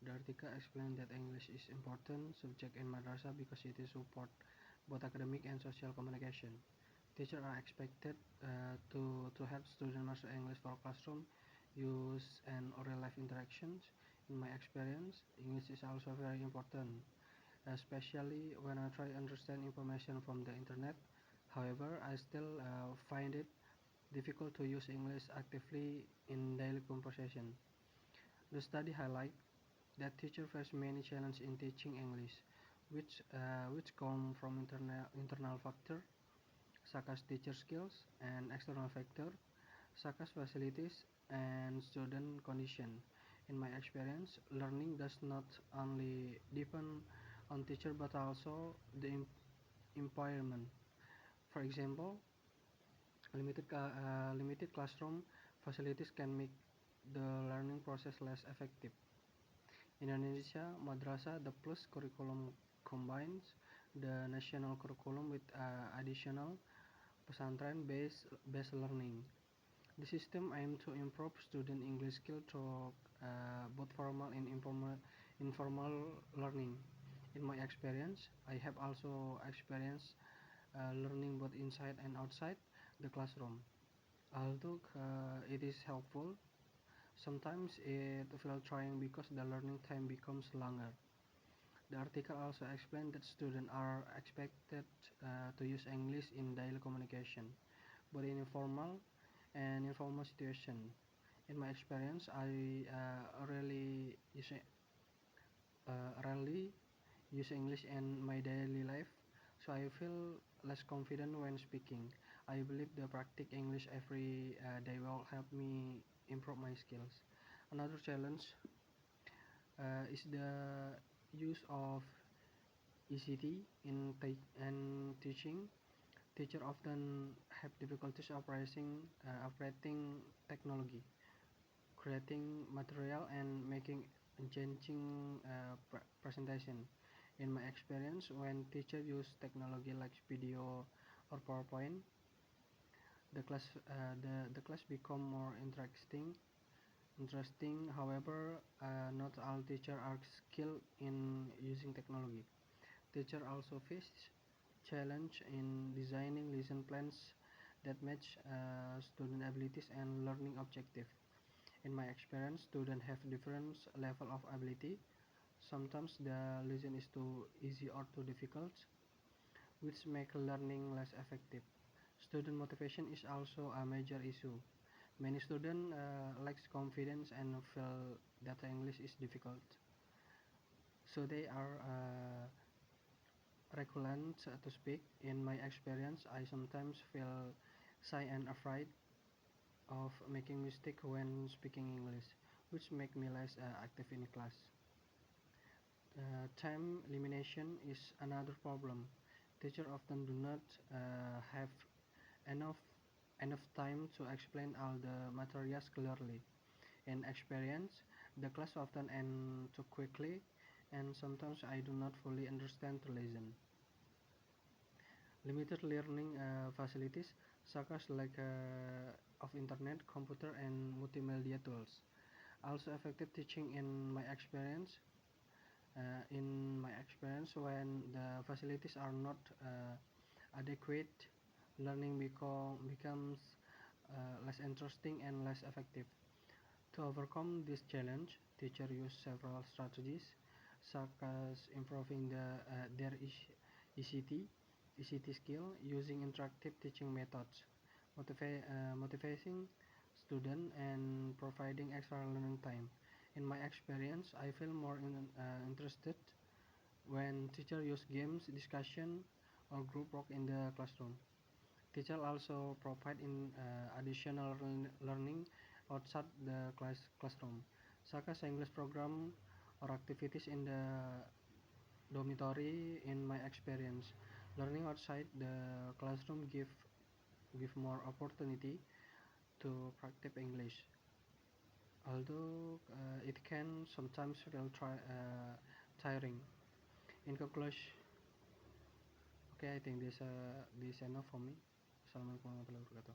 The article explained that English is important subject in madrasa because it support both academic and social communication. Teachers are expected to help students master English for classroom use and real-life interactions. In my experience, English is also very important, especially when I try to understand information from the internet. However, I still find it difficult to use English actively in daily conversation. The study highlights that teachers face many challenges in teaching English, which come from internal factors such as teacher skills and external factors such as facilities and student condition. In my experience, learning does not only depend on teacher but also the environment. For example, limited classroom facilities can make the learning process less effective. In Indonesia, Madrasah the Plus curriculum combines the national curriculum with additional pesantren-based learning. The system aims to improve student English skill through both formal and informal learning. In my experience, I have also experienced learning both inside and outside the classroom. Although it is helpful, sometimes it feels trying because the learning time becomes longer. The article also explained that students are expected to use English in daily communication, both in informal and informal situation. In my experience, I rarely use English in my daily life, so I feel less confident when speaking. I believe the practice English every day will help me improve my skills. Another challenge is the use of ECT in teaching. Teachers often have difficulties operating technology, creating material, and making engaging presentation. In my experience, when teachers use technology like video or PowerPoint, the class become more interesting. However, not all teachers are skilled in using technology. Teachers also face challenge in designing lesson plans that match student abilities and learning objective. In my experience, students have different level of ability. Sometimes the lesson is too easy or too difficult, which make learning less effective. Student motivation is also a major issue. Many students lacks confidence and feel that English is difficult, so they are reluctant to speak. In my experience, I sometimes feel shy and afraid of making mistake when speaking English, which make me less active in class. Time limitation is another problem. Teachers often do not have enough time to explain all the materials clearly. In experience, the class often ends too quickly, and sometimes I do not fully understand the lesson. Limited learning facilities, such as lack of internet, computer, and multimedia tools, also affected teaching. When the facilities are not adequate, learning becomes less interesting and less effective. To overcome this challenge, teachers use several strategies, such as improving their ECT skill using interactive teaching methods, motivating students, and providing extra learning time. In my experience, I feel more interested when teachers use games, discussion, or group work in the classroom. Teachers also provide additional learning outside the classroom, such as English program or activities in the dormitory. In my experience, learning outside the classroom give more opportunity to practice English, although it can sometimes feel tiring. In conclusion, okay, I think this enough for me. Assalamualaikum warahmatullahi wabarakatuh.